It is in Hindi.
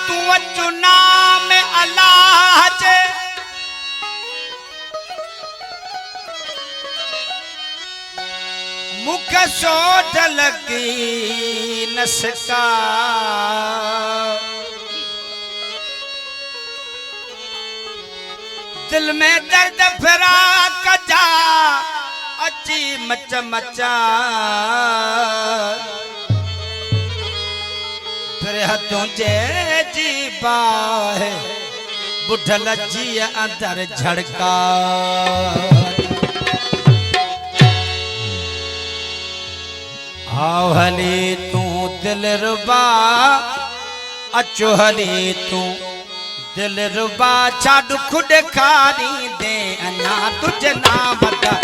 तू अचु नाम अल्लाह जे मुख सोट लगी नसका दिल में दर्द फिरा कजा अची मच मचा फिर हथों जे जी बाहे बुढ़ल जी अंदर झड़का आओ हली तू दिल रुबा अचो हली तू दिल रुबा छा दुख ॾेखारी दे अञा तुझे ना बता